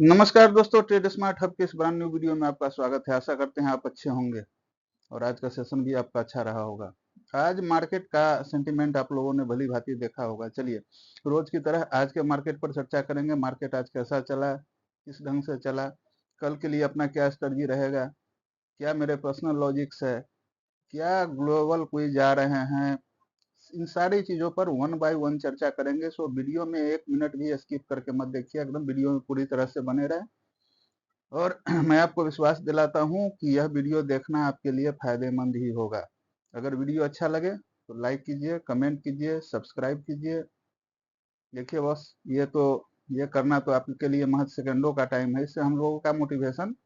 नमस्कार दोस्तों, trade smart hub के इस ब्रांड न्यू वीडियो में आपका स्वागत है। आशा करते हैं आप अच्छे होंगे और आज का सेशन भी आपका अच्छा रहा होगा। आज मार्केट का सेंटीमेंट आप लोगों ने भली भांति देखा होगा। चलिए रोज की तरह आज के मार्केट पर चर्चा करेंगे। मार्केट आज कैसा चला, किस ढंग से चला, कल के लिए अपना क्या स्ट्रेटजी रहेगा, क्या मेरे पर्सनल लॉजिक्स है, क्या ग्लोबल कोई जा रहे हैं, इन सारी चीजों पर वन बाय वन चर्चा करेंगे। सो वीडियो में एक मिनट भी स्किप करके मत देखिए, एकदम वीडियो में पूरी तरह से बने रहे। और मैं आपको विश्वास दिलाता हूं कि यह वीडियो देखना आपके लिए फायदेमंद ही होगा। अगर वीडियो अच्छा लगे तो लाइक कीजिए, कमेंट कीजिए, सब्सक्राइब कीजिए। देखिए बस ये करना तो आपके लिए महज सेकंडों का टाइम है। इससे हम लोगों का मोटिवेशन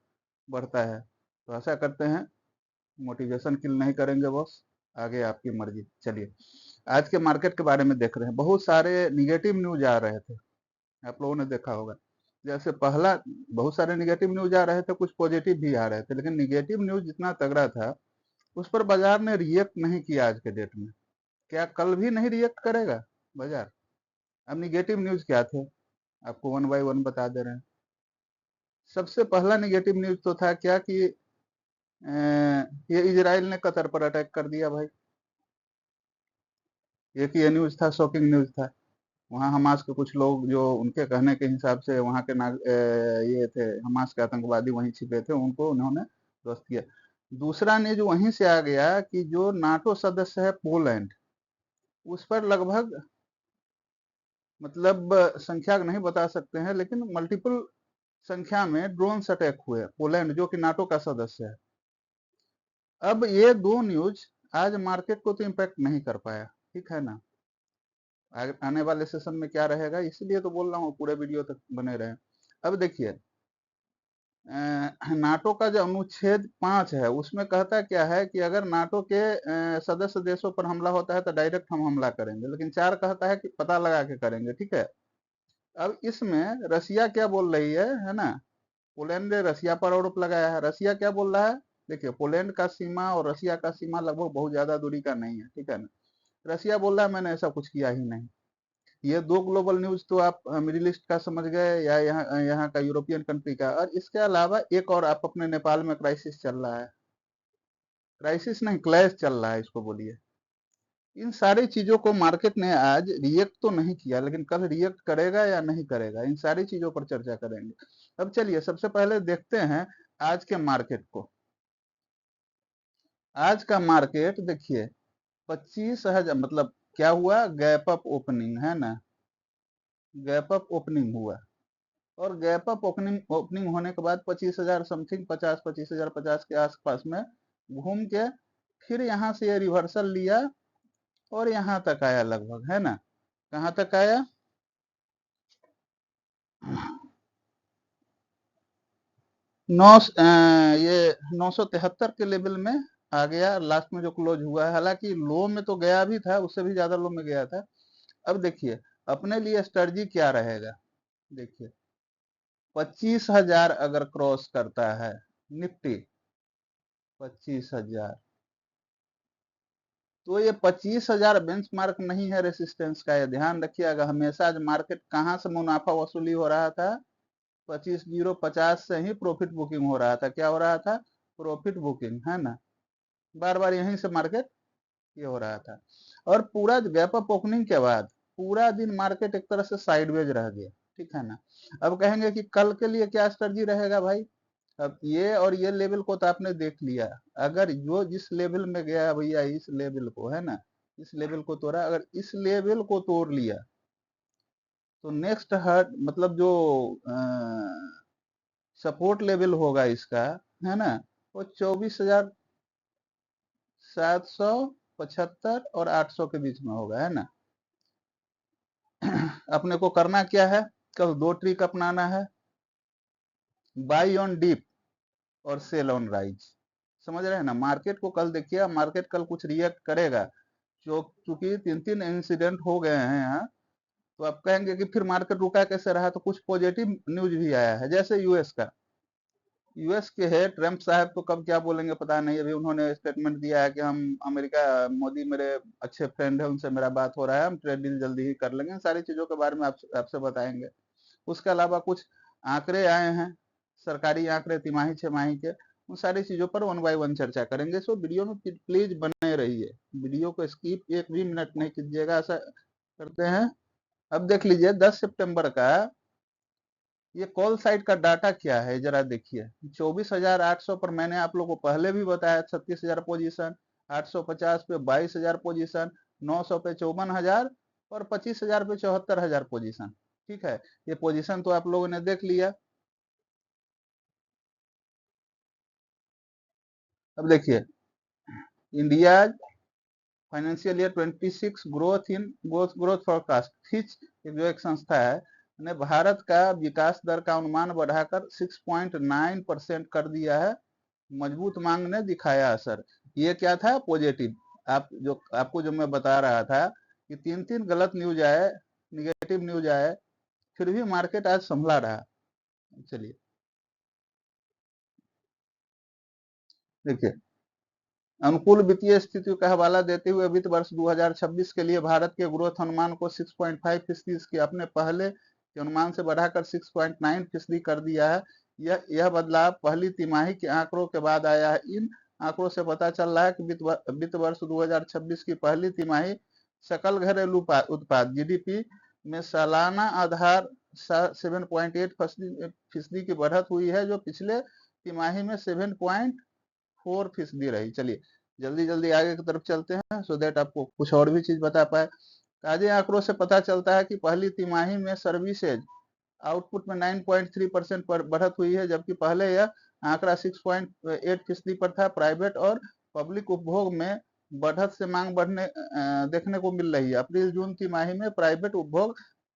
बढ़ता है। तो आशा करते हैं मोटिवेशन किल नहीं करेंगे बॉस। आगे आपकी मर्जी। चलिए आज के मार्केट के बारे में देख रहे हैं। बहुत सारे निगेटिव न्यूज आ रहे थे, आप लोगों ने देखा होगा। जैसे पहला बहुत सारे निगेटिव न्यूज आ रहे थे, कुछ पॉजिटिव भी आ रहे थे, लेकिन निगेटिव न्यूज जितना तगड़ा था उस पर बाजार ने रिएक्ट नहीं किया आज के डेट में। क्या कल भी नहीं रिएक्ट करेगा बाजार? अब निगेटिव न्यूज क्या थे आपको वन बाय वन बता दे रहे हैं। सबसे पहला निगेटिव न्यूज तो था क्या कि ये इजराइल ने कतर पर अटैक कर दिया भाई। एक ये न्यूज था, शॉकिंग न्यूज था। वहाँ हमास के कुछ लोग जो उनके कहने के हिसाब से वहाँ के ये थे हमास के आतंकवादी वहीं छिपे थे, उनको उन्होंने ध्वस्त किया। दूसरा न्यूज वहीं से आ गया कि जो नाटो सदस्य है पोलैंड, उस पर लगभग मतलब संख्या नहीं बता सकते हैं, लेकिन मल्टीपल संख्या में ड्रोन्स अटैक हुए। पोलैंड जो कि नाटो का सदस्य है। अब ये दो न्यूज आज मार्केट को तो इम्पैक्ट नहीं कर पाया, ठीक है ना। आने वाले सेशन में क्या रहेगा, इसलिए तो बोल रहा हूँ पूरे वीडियो तक बने रहे। अब देखिए नाटो का जो अनुच्छेद 5 है उसमें कहता क्या है कि अगर नाटो के सदस्य देशों पर हमला होता है तो डायरेक्ट हम हमला करेंगे, लेकिन 4 कहता है कि पता लगा के करेंगे, ठीक है। अब इसमें रसिया क्या बोल रही है ना। पोलैंड ने रसिया पर आरोप लगाया है। रसिया क्या बोल रहा है, देखिए पोलैंड का सीमा और रसिया का सीमा लगभग बहुत ज्यादा दूरी का नहीं है, ठीक है ना। रसिया बोल रहा है मैंने ऐसा कुछ किया ही नहीं। ये दो ग्लोबल न्यूज तो आप मिडिल ईस्ट का समझ गए या यहाँ यहाँ का यूरोपियन कंट्री का। और इसके अलावा एक और आप अपने नेपाल में क्राइसिस चल रहा है, क्राइसिस नहीं क्लैश चल रहा है इसको बोलिए। इन सारी चीजों को मार्केट ने आज रिएक्ट तो नहीं किया, लेकिन कल रिएक्ट करेगा या नहीं करेगा, इन सारी चीजों पर चर्चा करेंगे। अब चलिए सबसे पहले देखते हैं आज के मार्केट को। आज का मार्केट देखिए 25,000 मतलब क्या हुआ, गैप अप ओपनिंग है ना, गैप अप ओपनिंग हुआ। और गैप अप ओपनिंग ओपनिंग होने के बाद 25,000 समथिंग 25,050 के आसपास में घूम के फिर यहाँ से ये रिवर्सल लिया और यहाँ तक आया लगभग, है ना। कहाँ तक आया, ये 973 के लेवल में आ गया लास्ट में जो क्लोज हुआ है। हालांकि लो में तो गया भी था, उससे भी ज्यादा लो में गया था। अब देखिए अपने लिए स्ट्रेटजी क्या रहेगा। देखिए 25,000 अगर क्रॉस करता है निफ्टी, 25,000, तो ये 25,000 बेंचमार्क नहीं है रेसिस्टेंस का। ये ध्यान रखिएगा हमेशा। आज मार्केट कहाँ से मुनाफा वसूली हो रहा था, 25,050 से ही प्रॉफिट बुकिंग हो रहा था। क्या हो रहा था, प्रॉफिट बुकिंग, है ना। बार बार यहीं से मार्केट ये हो रहा था। और पूरा गैप अप ओपनिंग के बाद पूरा दिन मार्केट एक तरह से साइडवेज रह गया, ठीक है ना। अब कहेंगे कि कल के लिए क्या स्ट्रेटजी रहेगा भाई। अब ये और ये लेवल को तो आपने देख लिया। अगर जो जिस लेवल में गया भैया, इस लेवल को, है ना, इस लेवल को तोड़ा, अगर इस लेवल को तोड़ लिया तो नेक्स्ट हर्ट मतलब जो सपोर्ट लेवल होगा इसका, है ना, वो 24,775 और 800 के बीच में होगा, है ना। अपने को करना क्या है, कल दो ट्रिक अपनाना है। बाई ऑन डिप और सेल ऑन राइज। समझ रहे हैं ना। मार्केट को कल देखिए, मार्केट कल कुछ रिएक्ट करेगा। चूंकि 3 इंसिडेंट हो गए हैं यहाँ, तो आप कहेंगे कि फिर मार्केट रुका कैसे रहा। तो कुछ पॉजिटिव न्यूज भी आया है, जैसे यूएस का। यूएस के है ट्रंप साहब तो कब क्या बोलेंगे पता नहीं। अभी उन्होंने स्टेटमेंट दिया है कि हम अमेरिका, मोदी मेरे अच्छे फ्रेंड है, उनसे मेरा बात हो रहा है, हम ट्रेड डील जल्दी ही कर लेंगे। सारी चीजों के बारे में आपसे बताएंगे। उसके अलावा कुछ आंकड़े आए हैं, सरकारी आंकड़े तिमाही छमाही के, उन सारी चीजों पर वन बाय वन चर्चा करेंगे। सो वीडियो में प्लीज बने रहिए, वीडियो को स्किप एक भी मिनट नहीं कीजिएगा, ऐसा करते हैं। अब देख लीजिए 10 सितंबर का ये कॉल साइट का डाटा क्या है, जरा देखिए। 24,800 पर मैंने आप लोगों को पहले भी बताया 36,000 पोजीशन, 850 पे 22,000 पोजीशन, 900 पे 54,000 और 25,000 पे 74,000 पोजीशन। ठीक है, ये पोजीशन तो आप लोगों ने देख लिया। अब देखिए India financial year 26 growth forecast, Fitch जो एक संस्था है ने भारत का विकास दर का अनुमान बढ़ाकर 6.9% कर दिया है। मजबूत मांग ने दिखाया असर। ये क्या था, पॉजिटिव। आपको जो मैं बता रहा था कि तीन तीन गलत न्यूज आए, निगेटिव न्यूज आए, फिर भी मार्केट आज संभला रहा। चलिए देखिए, अनुकूल वित्तीय स्थिति का हवाला देते हुए वित्त वर्ष 2026 के लिए भारत के ग्रोथ अनुमान को 6.5% की अपने पहले के अनुमान से बढ़ाकर 6.9% कर दिया है। यह बदलाव पहली तिमाही के आंकड़ों के बाद आया है। इन आंकड़ों से पता चल रहा है कि वित्त वर्ष 2026 की पहली तिमाही सकल घरेलू उत्पाद जीडीपी में सालाना आधार 7.8% की बढ़त हुई है, जो पिछले तिमाही में 7.4% रही। चलिए जल्दी जल्दी आगे की तरफ चलते हैं, सो दैट आपको कुछ और भी चीज बता पाए। ताजे आंकड़ों से पता चलता है कि पहली तिमाही में सर्विसेज आउटपुट में 9.3% पर बढ़त हुई है, जबकि पहले यह आंकड़ा 6.8% पर था। प्राइवेट और पब्लिक उपभोग में बढ़त से मांग बढ़ने देखने को मिल रही है। अप्रैल जून तिमाही में प्राइवेट उपभोग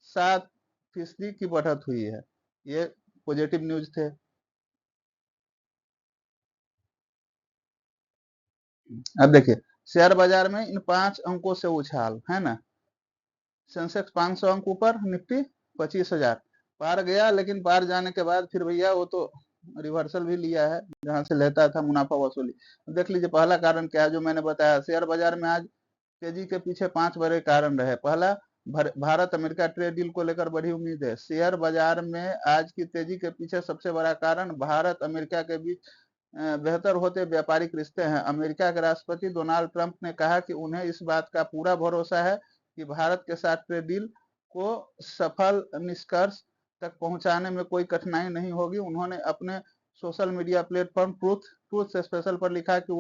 7% की बढ़त हुई है। ये पॉजिटिव न्यूज थे। अब देखिए शेयर बाजार में इन 5 अंकों से उछाल है ना। सेंसेक्स 500 अंक ऊपर, निफ्टी 25,000 पार गया, लेकिन पार जाने के बाद फिर भैया वो तो रिवर्सल भी लिया है जहां से लेता था मुनाफा वसूली। देख लीजिए पहला कारण क्या है, जो मैंने बताया। शेयर बाजार में आज तेजी के पीछे 5 बड़े कारण रहे। पहला, भारत अमेरिका ट्रेड डील को लेकर बड़ी उम्मीद है। शेयर बाजार में आज की तेजी के पीछे सबसे बड़ा कारण भारत अमेरिका के बीच बेहतर होते व्यापारिक रिश्ते हैं। अमेरिका के राष्ट्रपति डोनाल्ड ट्रंप ने कहा कि उन्हें इस बात का पूरा भरोसा है कि भारत के साथ ट्रेड डील को सफल निष्कर्ष तक पहुंचाने में कोई कठिनाई नहीं होगी। उन्होंने अपने social media platform truth special पर लिखा कि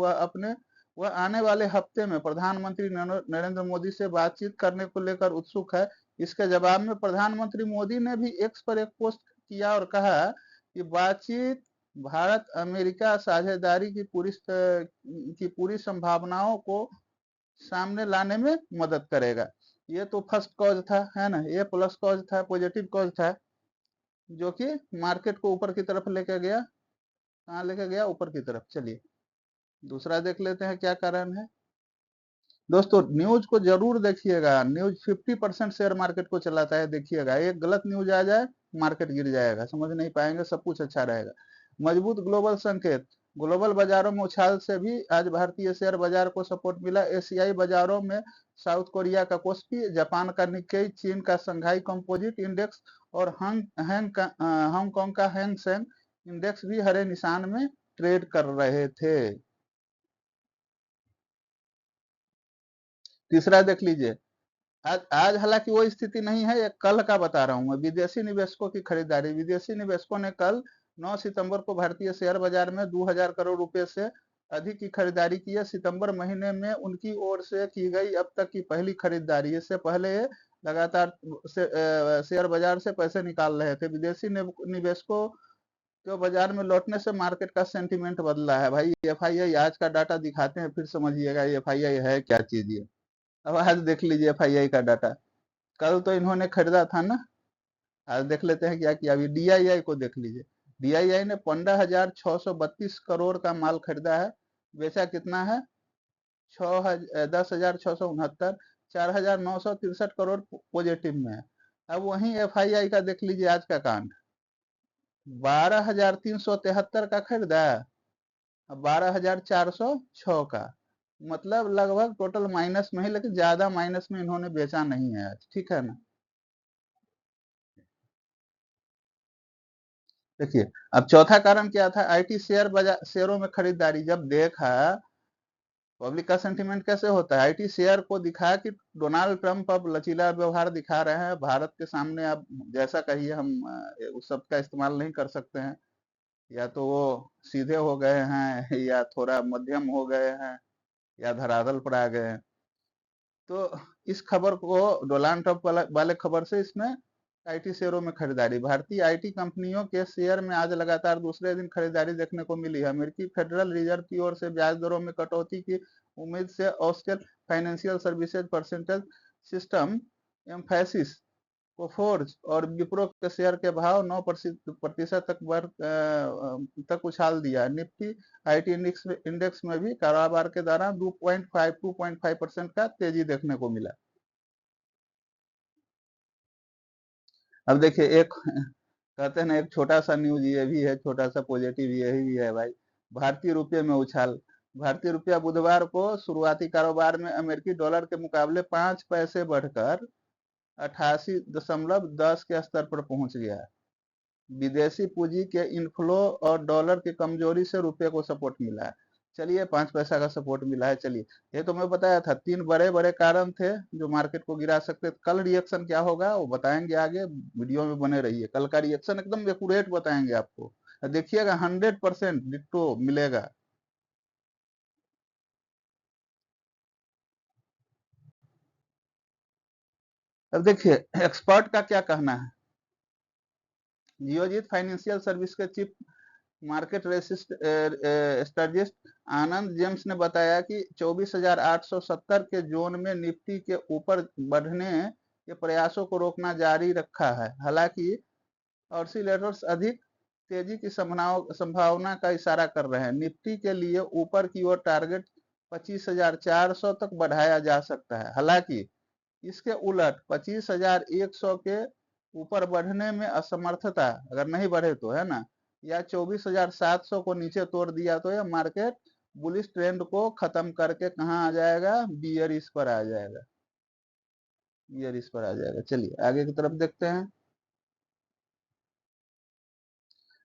वह आने वाले हफ्ते में प्रधानमंत्री नरेंद्र मोदी से बातचीत करने को लेकर उत्सुक है। इसके जवाब में प्रधानमंत्री मोदी ने भी एक्स पर एक पोस्ट किया और कहा कि बातचीत भारत अमेरिका साझेदारी की पूरी संभावनाओं को सामने लाने में मदद करेगा। ये तो फर्स्ट कॉज था, है ना, ये प्लस कॉज था, पॉजिटिव कॉज था, जो कि मार्केट को ऊपर की तरफ लेके गया। कहाँ लेके गया, ऊपर की तरफ। चलिए दूसरा देख लेते हैं क्या कारण है। दोस्तों न्यूज को जरूर देखिएगा, न्यूज 50% शेयर मार्केट को चलाता है। देखिएगा एक गलत न्यूज आ जाए, मार्केट गिर जाएगा, समझ नहीं पाएंगे, सब कुछ अच्छा रहेगा। मजबूत ग्लोबल संकेत, ग्लोबल बाजारों में उछाल से भी आज भारतीय शेयर बाजार को सपोर्ट मिला। एशियाई बाजारों में साउथ कोरिया का कोस्पी, जापान का निक्केई, चीन का संघाई कंपोजिट इंडेक्स और हांगकांग का हैंग सेंग इंडेक्स भी हरे निशान में ट्रेड कर रहे थे। तीसरा देख लीजिए, आज आज हालांकि वो स्थिति नहीं है, ये कल का बता रहा हूं मैं। विदेशी निवेशकों की खरीदारी, विदेशी निवेशकों ने कल 9 सितंबर को भारतीय शेयर बाजार में 2,000 करोड़ रुपए से अधिक की खरीदारी की है। सितंबर महीने में उनकी ओर से की गई अब तक की पहली खरीदारी। इससे पहले ये लगातार शेयर बाजार से पैसे निकाल रहे थे। विदेशी निवेशकों को बाजार में लौटने से मार्केट का सेंटीमेंट बदला है। भाई एफआईआई आज का डाटा दिखाते हैं, फिर समझिएगा एफआईआई है क्या चीज ये। अब आज देख लीजिए एफआईआई का डाटा। कल तो इन्होंने खरीदा था ना, आज देख लेते हैं क्या किया। अभी डीआईआई को देख लीजिए, डीआईआई ने 15,632 करोड़ का माल खरीदा है। बेचा कितना है, 10,669, 4,963 करोड़ पॉजिटिव में है। अब वहीं एफआईआई का देख लीजिए आज का कांड, 12,373 का खरीदा, 12,406 का, मतलब लगभग टोटल माइनस में ही, लेकिन ज्यादा माइनस में इन्होंने बेचा नहीं है आज। ठीक है ना। देखिए, अब चौथा कारण क्या था, आईटी शेयर बाजार, शेयरों में खरीदारी। जब देखा पब्लिक का सेंटीमेंट कैसे होता है, आईटी शेयर को दिखा कि डोनाल्ड ट्रंप अब लचीला व्यवहार दिखा रहे हैं भारत के सामने, अब जैसा कहिए हम उस शब्द का इस्तेमाल नहीं कर सकते हैं, या तो वो सीधे हो गए हैं या थोड़ा मध्यम हो गए हैं या धरातल पर आ गए हैं। तो इस खबर को, डोनाल्ड ट्रंप वाले खबर से इसमें आईटी शेयरों में खरीदारी, भारतीय आईटी कंपनियों के शेयर में आज लगातार दूसरे दिन खरीदारी देखने को मिली है। अमेरिकी फेडरल रिजर्व की ओर से ब्याज दरों में कटौती की उम्मीद से ऑस्ट्रेल फाइनेंशियल सर्विसेज परसेंटेज सिस्टम एम्फैसिस, कोफोर्ज और विप्रो के शेयर के भाव 9% तक उछाल दिया। निफ्टी आईटी इंडेक्स में भी कारोबार के दौरान 2.5% का तेजी देखने को मिला। अब देखिए, एक कहते हैं ना, एक छोटा सा न्यूज ये भी है, छोटा सा पॉजिटिव यही भी है भाई। भारतीय रुपये में उछाल। भारतीय रुपया बुधवार को शुरुआती कारोबार में अमेरिकी डॉलर के मुकाबले 5 पैसे बढ़कर 88.10 के स्तर पर पहुंच गया। विदेशी पूंजी के इनफ्लो और डॉलर की कमजोरी से रुपये को सपोर्ट मिला है। चलिए, 5 पैसा का सपोर्ट मिला है। चलिए, ये तो मैं बताया था, 3 बड़े कारण थे जो मार्केट को गिरा सकते। कल रिएक्शन क्या होगा वो बताएंगे आगे, वीडियो में बने रहिए। कल का रिएक्शन एकदम एक्यूरेट बताएंगे आपको, देखिएगा 100% डिट्टो मिलेगा। अब देखिए, एक्सपर्ट का क्या कहना है। जियोजीत फाइनेंशियल सर्विस के चीफ मार्केट स्ट्रेटेजिस्ट आनंद जेम्स ने बताया कि 24,870 के जोन में निफ्टी के ऊपर बढ़ने के प्रयासों को रोकना जारी रखा है। हालांकि ऑसिलेटर्स अधिक तेजी की संभावना का इशारा कर रहे हैं। निफ्टी के लिए ऊपर की ओर टारगेट 25,400 तक बढ़ाया जा सकता है। हालांकि इसके उलट 25,100 के ऊपर बढ़ने में असमर्थता, अगर नहीं बढ़े तो, है ना, या 24,700 को नीचे तोड़ दिया तो यह मार्केट बुलिश ट्रेंड को खत्म करके कहाँ आ जाएगा, बियरिश पर आ जाएगा, बियरिश पर आ जाएगा। चलिए आगे की तरफ देखते हैं।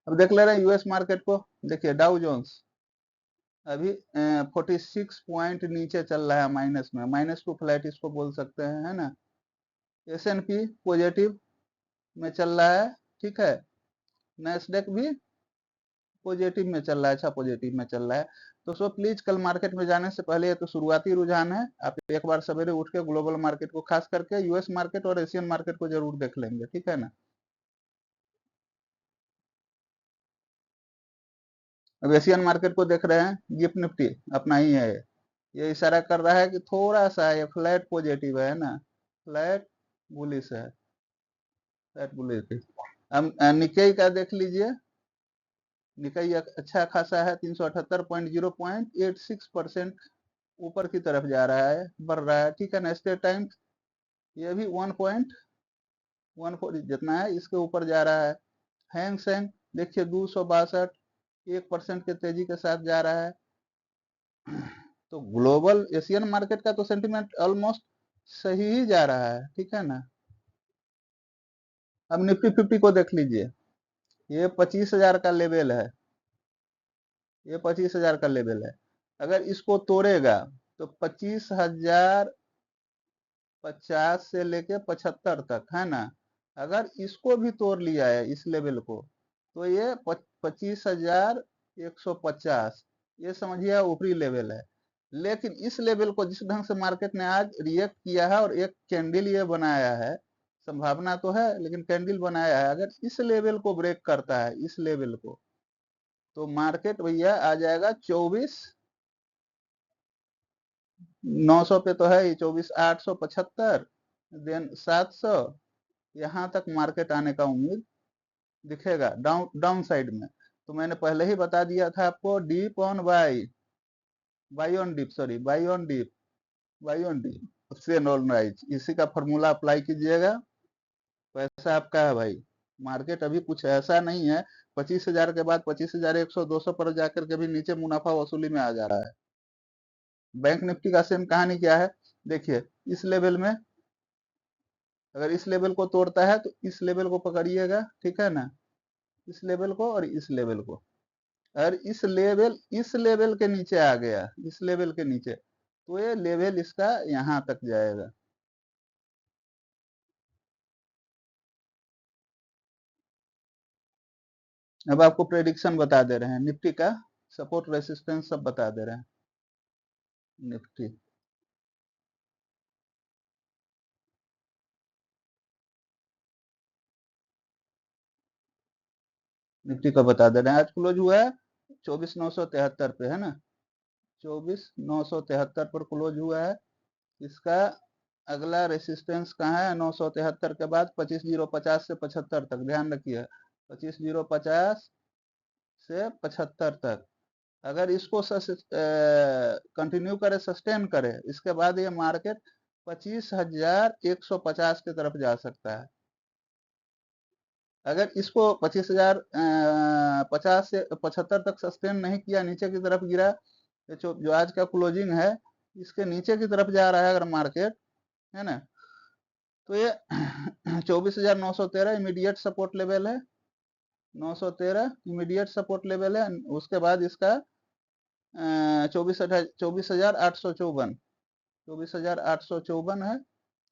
अब देख ले रहे हैं यूएस मार्केट को। देखिए, डाउ जोन्स अभी 46 पॉइंट नीचे चल रहा है, माइनस में, -2 फ्लैट इसको बोल सकते हैं, है ना। S&P पॉजिटिव में चल रहा है, ठीक है। नैस्डैक भी पॉजिटिव में चल रहा है, अच्छा पॉजिटिव में चल रहा है। तो सो प्लीज, कल मार्केट में जाने से पहले, ये तो शुरुआती रुझान है, आप एक बार सवेरे उठ के ग्लोबल मार्केट को, खास करके यूएस मार्केट और एशियन मार्केट को जरूर देख लेंगे, ठीक है ना। अब एशियन मार्केट को देख रहे हैं, गिफ्ट निफ्टी अपना ही है, ये इशारा कर रहा है कि थोड़ा सा ये फ्लैट पॉजिटिव है ना, फ्लैट बुलिश है, फ्लैट बुलिश। अब निकेई का देख लीजिए, निकाई अच्छा खासा है, 378.0.86% ऊपर की तरफ जा रहा है, बढ़ रहा है, ठीक है ना। स्टेट टाइम्स ये भी 1.14 जितना है, इसके ऊपर जा रहा है। हैंग सेंग देखिए 262, 1% के तेजी के साथ जा रहा है। तो ग्लोबल एशियन मार्केट का तो सेंटीमेंट ऑलमोस्ट सही ही जा रहा है, ठीक है ना। अब निफ्टी 50 को देख लीजिए, ये 25,000 का लेवल है, ये 25,000 का लेवल है। अगर इसको तोड़ेगा तो 25,050 से लेके 75 तक, है ना। अगर इसको भी तोड़ लिया है, इस लेवल को, तो ये 25,150, ये समझिए ऊपरी लेवल है। लेकिन इस लेवल को जिस ढंग से मार्केट ने आज रिएक्ट किया है, और एक कैंडल ये बनाया है, संभावना तो है लेकिन कैंडल बनाया है, अगर इस लेवल को ब्रेक करता है, इस लेवल को, तो मार्केट भैया आ जाएगा 24,900 पे, तो है ही 24,875, देन 700, यहाँ तक मार्केट आने का उम्मीद दिखेगा डाउन साइड में। तो मैंने पहले ही बता दिया था आपको, deep on by on deep, sorry, by on deep से नॉन राइज, इसी का फॉर्मूला अप्लाई कीजिएगा, पैसा आपका है भाई। मार्केट अभी कुछ ऐसा नहीं है, 25,000 के बाद 25,100 200 पर जाकर के भी नीचे मुनाफा वसूली में आ जा रहा है। बैंक निफ्टी का सेम कहानी क्या है, देखिए, इस लेवल में, अगर इस लेवल को तोड़ता है तो इस लेवल को पकड़िएगा, ठीक है ना। इस लेवल को और इस लेवल को, और इस लेवल के नीचे आ गया, इस लेवल के नीचे, तो ये लेवल इसका यहां तक जाएगा। अब आपको प्रेडिक्शन बता दे रहे हैं, निफ्टी का सपोर्ट रेसिस्टेंस सब बता दे रहे हैं। निफ्टी निफ्टी का बता दे रहे हैं, आज क्लोज हुआ है 24,973 पे, है ना, 24,973 पर क्लोज हुआ है। इसका अगला रेसिस्टेंस कहाँ है, 973 के बाद 25,050 से 75 तक, ध्यान रखिए 25,050 से 75 तक। अगर इसको कंटिन्यू करे, सस्टेन करे, इसके बाद ये मार्केट 25,150 की तरफ जा सकता है। अगर इसको 25,050 से 75 तक सस्टेन नहीं किया, नीचे की तरफ गिरा, जो आज का क्लोजिंग है इसके नीचे की तरफ जा रहा है अगर मार्केट, है ना, तो ये 24,913 इमीडिएट सपोर्ट लेवल है, 913 इमीडिएट सपोर्ट लेवल है। उसके बाद इसका 24,854 24,854 है,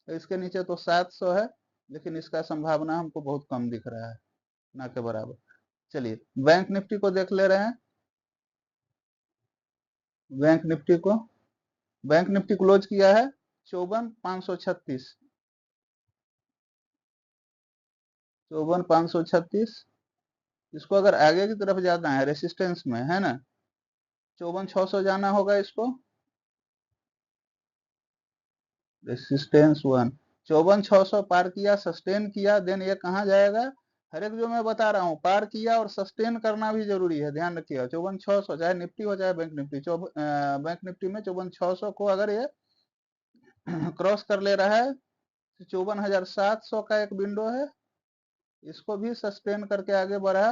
इसके नीचे तो 700 है, लेकिन इसका संभावना हमको बहुत कम दिख रहा है, ना के बराबर। चलिए बैंक निफ्टी को देख ले रहे हैं। बैंक निफ्टी को, बैंक निफ्टी क्लोज किया है 54,536, 54,536। इसको अगर आगे की तरफ जाना है रेसिस्टेंस में, है ना, 54,600 जाना होगा इसको, रेसिस्टेंस 1, 54,600 पार किया, सस्टेन किया, देन ये कहाँ जाएगा, हर एक जो मैं बता रहा हूँ पार किया और सस्टेन करना भी जरूरी है, ध्यान रखिएगा। 54,600 चाहे निफ्टी हो चाहे बैंक निफ्टी, बैंक निफ्टी में 54,600 को अगर ये क्रॉस कर ले रहा है, 54,700 का एक विंडो है, इसको भी सस्टेन करके आगे बढ़ा,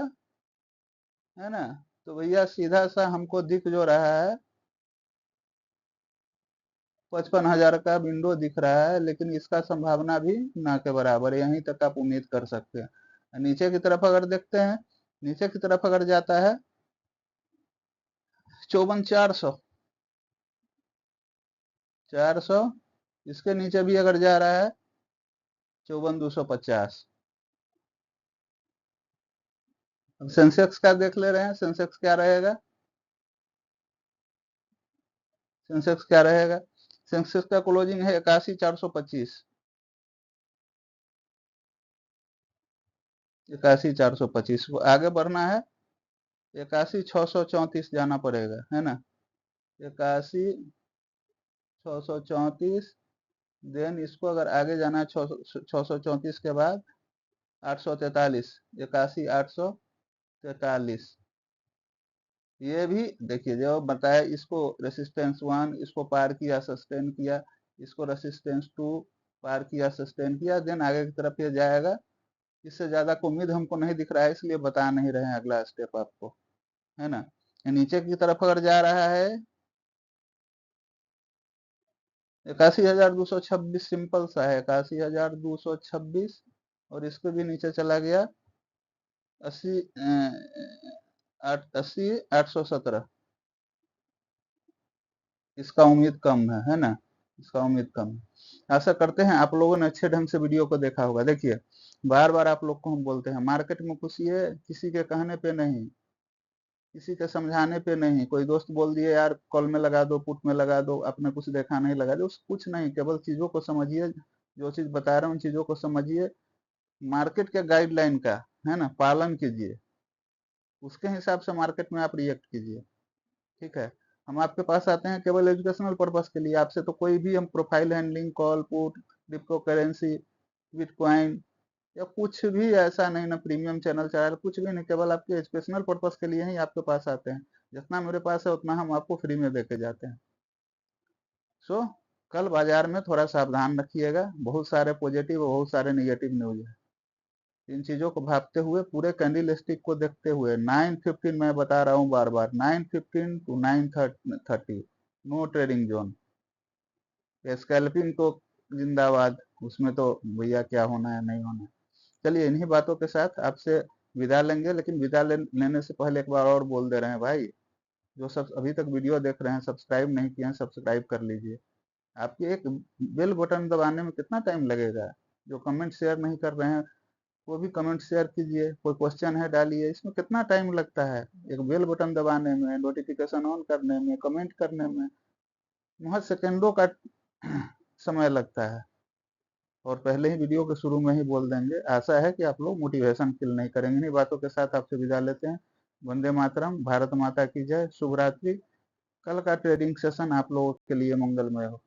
है ना, तो भैया सीधा सा हमको दिख जो रहा है 55,000 का विंडो दिख रहा है, लेकिन इसका संभावना भी ना के बराबर है, यहीं तक आप उम्मीद कर सकते हैं। नीचे की तरफ अगर देखते हैं, नीचे की तरफ अगर जाता है 54,400, 400, इसके नीचे भी अगर जा रहा है 54,250। अब सेंसेक्स का देख ले रहे हैं, सेंसेक्स क्या रहेगा, सेंसेक्स क्या रहेगा, सेंसेक्स का क्लोजिंग है 81,425, 81,425 को आगे बढ़ना है 81,634 जाना पड़ेगा, है ना, 81,634, देन इसको अगर आगे जाना है 634 के बाद 843, 81,843, ये भी देखिए जो बताया, इसको रेसिस्टेंस 1, इसको पार किया सस्टेन किया, इसको रेसिस्टेंस 2 पार किया सस्टेन किया, देन आगे की तरफ ये जाएगा। इससे ज्यादा को उम्मीद हमको नहीं दिख रहा है, इसलिए बता नहीं रहे हैं अगला स्टेप आपको, है ना। नीचे की तरफ अगर जा रहा है 81,226, सिंपल सा है 81,226, और इसको भी नीचे चला गया 80,817, इसका उम्मीद कम है ना, इसका उम्मीद कम है। आशा करते हैं आप लोगों ने अच्छे ढंग से वीडियो को देखा होगा। देखिए बार बार आप लोग को हम बोलते हैं, मार्केट में घुसिए किसी के कहने पे नहीं, किसी के समझाने पे नहीं। कोई दोस्त बोल दिए यार कॉल में लगा दो, पुट में लगा दो, आपने कुछ देखा नहीं लगा दो, कुछ नहीं, केवल चीजों को समझिए, जो चीज बता रहा हूँ उन चीजों को समझिए, मार्केट के गाइडलाइन का, है ना, पालन कीजिए, उसके हिसाब से मार्केट में आप रिएक्ट कीजिए, ठीक है। हम आपके पास आते हैं केवल एजुकेशनल पर्पस के लिए, आपसे तो कोई भी हम profile handling, call put, crypto currency, bitcoin या कुछ भी ऐसा नहीं, ना प्रीमियम चैनल चला रहे, कुछ भी नहीं, केवल आपके एजुकेशनल पर्पस के लिए ही आपके पास आते हैं। जितना मेरे पास है उतना हम आपको फ्री में देके जाते हैं। सो कल बाजार में थोड़ा सावधान रखिएगा, बहुत सारे पॉजिटिव और बहुत सारे निगेटिव न्यूज है। इन चीजों को भापते हुए, पूरे कैंडल स्टिक को देखते हुए, 9:15 मैं बता रहा हूँ बार बार, 9:15 to 9:30 no trading zone. Scalping तो जिंदाबाद, उसमें तो भैया क्या होना है नहीं होना है। चलिए इन्हीं बातों के साथ आपसे विदा लेंगे, लेकिन विदा लेने से पहले एक बार और बोल दे रहे हैं भाई, जो सब अभी तक वीडियो देख रहे हैं सब्सक्राइब नहीं किए हैं सब्सक्राइब कर लीजिए। आपके एक बेल बटन दबाने में कितना टाइम लगेगा। जो कमेंट शेयर नहीं कर रहे हैं वो भी कमेंट शेयर कीजिए, कोई क्वेश्चन है डालिए, इसमें कितना टाइम लगता है। एक बेल बटन दबाने में, नोटिफिकेशन ऑन करने में, कमेंट करने में बहुत सेकंडों का समय लगता है। और पहले ही वीडियो के शुरू में ही बोल देंगे। आशा है कि आप लोग मोटिवेशन फील नहीं करेंगे। इन्हीं बातों के साथ आपसे विदा लेते हैं। वंदे मातरम, भारत माता की जय, शुभ रात्रि। कल का ट्रेडिंग सेशन आप लोगों के लिए मंगलमय हो।